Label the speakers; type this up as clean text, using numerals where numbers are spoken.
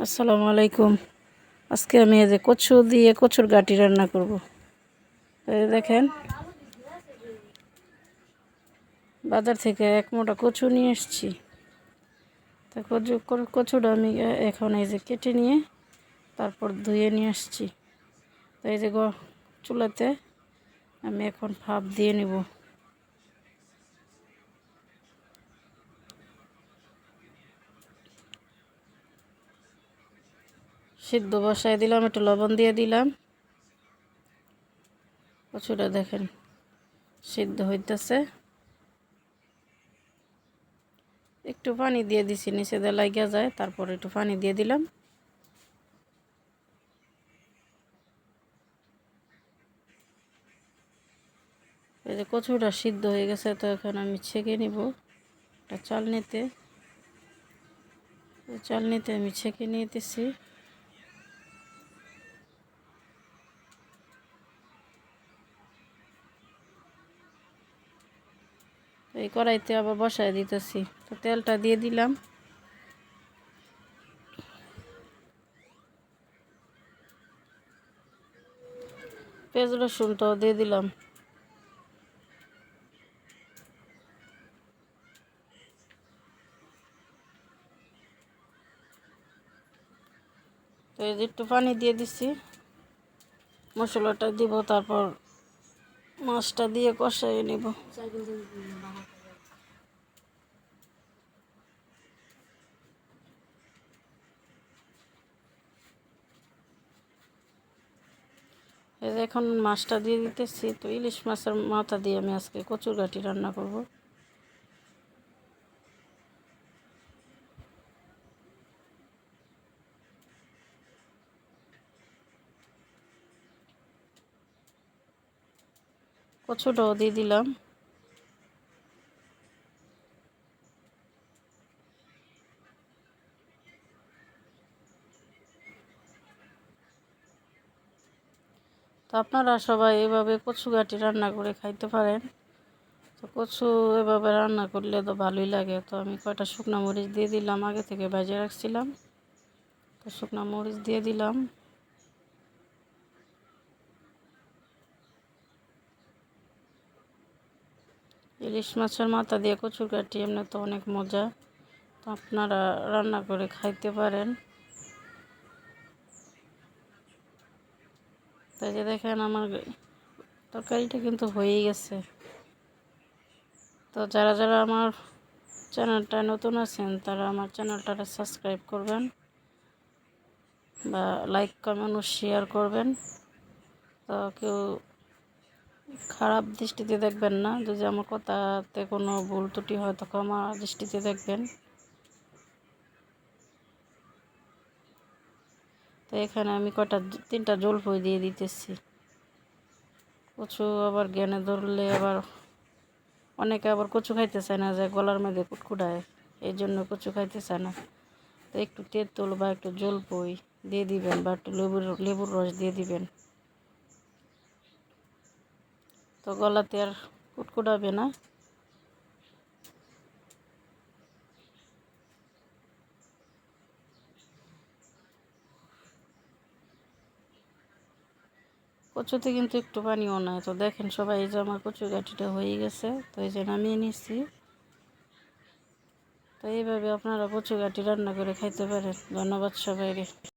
Speaker 1: আসসালামু আলাইকুম। আজকে আমি এই যে কচু দিয়ে কচুর গাঁটি রান্না করব। এই দেখেন, বাজার থেকে এক মোটা কচু নিয়ে এসেছি। তা কচুটা আমি এখন এই যে কেটে নিয়ে তারপর ধুয়ে নিয়ে আসছি। তো এই যে চুলাতে আমি এখন ভাপ দিয়ে নিব। সিদ্ধ বসায় দিলাম, একটু লবণ দিয়ে দিলাম। কচুটা দেখেন সিদ্ধ হইতেছে। একটু পানি দিয়ে দিছি, নিচে দিয়ে লাগিয়া যায়, তারপর একটু পানি দিয়ে দিলাম। এই যে কচুটা সিদ্ধ হয়ে গেছে, তো এখন আমি ছেঁকে নিব একটা চালনিতে আমি ছেঁকে নিতেছি। এই কড়াইতে আবার বসায় দিতেছি। তো তেলটা দিয়ে দিলাম, পেঁয়াজ রসুনটাও দিয়ে দিলাম। তো এই যে একটু পানি দিয়ে দিছি, মশলাটা দিব, তারপর মাছটা দিয়ে কষাই নেব। এই যে এখন মাছটা দিয়ে দিতেছি। তো ইলিশ মাছের মাথা দিয়ে আমি আজকে কচুর গাঁটি রান্না করব। কচুটাও দিয়ে দিলাম। তো আপনারা সবাই এভাবে কচু গাঁটি রান্না করে খাইতে পারেন। তো কচু এভাবে রান্না করলে তো ভালোই লাগে। তো আমি কয়টা শুকনো মরিচ দিয়ে দিলাম, আগে থেকে ভেজে রাখছিলাম। তো শুকনো মরিচ দিয়ে দিলাম। ইলিশ মাছের মাথা দিয়ে কচুর গাঁটি এমনি তো অনেক মজা। তো আপনারা রান্না করে খাইতে পারেন। তাই যে দেখেন আমার তরকারিটা কিন্তু হয়েই গেছে। তো যারা যারা আমার চ্যানেলটা নতুন আছেন তারা আমার চ্যানেলটা সাবস্ক্রাইব করবেন, বা লাইক কমেন্ট ও শেয়ার করবেন। তো কেউ খারাপ দৃষ্টিতে দেখবেন না, যদি আমার কথাতে কোনো ভুল ত্রুটি হয় তো ক্ষমা দৃষ্টিতে দেখবেন। তো এখানে আমি তিনটা জলফই দিয়ে দিতেছি। কচু আবার জ্ঞানে ধরলে আবার অনেকে আবার কচু খাইতে চায় না, যে গলার মধ্যে কুটকুটায়, এই জন্য কচু খাইতে চায় না। তো একটু তেঁতুল বা একটু জলপই দিয়ে দিবেন, বা একটু লেবুর রস দিয়ে দিবেন। তো গলাতে আর কুটকুটাবে না। কচুতে কিন্তু একটু পানিও নাই। তো দেখেন সবাই, এই যে আমার কচু গাঁটিটা হয়ে গেছে, তো এই যে নামিয়ে নিচ্ছি। তো এইভাবে আপনারা কচু গাঁটি রান্না করে খাইতে পারেন। ধন্যবাদ সবাইকে।